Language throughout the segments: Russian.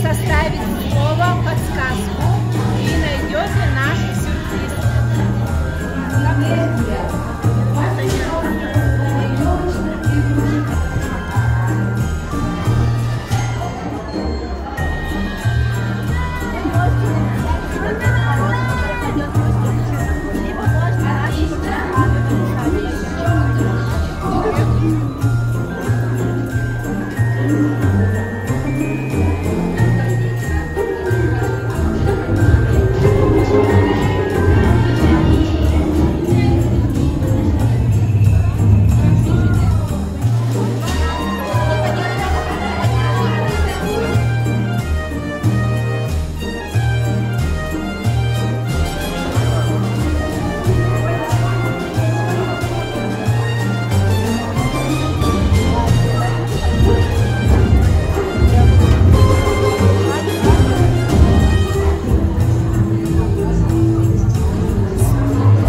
составить слово, подсказку и найдете наш сюрприз.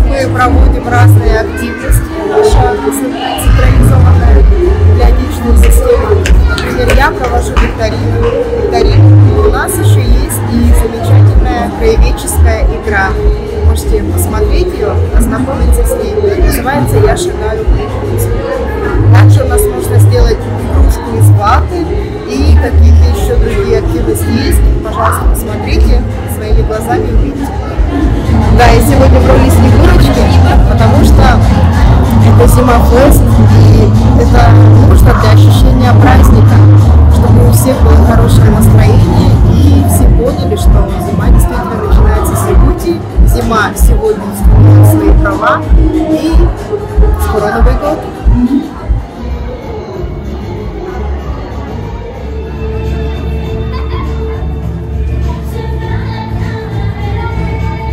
Мы проводим разные активности, наша централизованная библиотечная система. Например, я провожу викторину. У нас еще есть и замечательная краеведческая игра. Можете посмотреть ее, ознакомиться с ней. Называется «Я шагаю по пути». Также у нас можно сделать игрушку из ваты и какие-то еще другие активности есть. Пожалуйста, посмотрите, своими глазами увидите. Да, и сегодня в роли Снегурочки, потому что это зима-фест, и это нужно для ощущения праздника, чтобы у всех было хорошее настроение.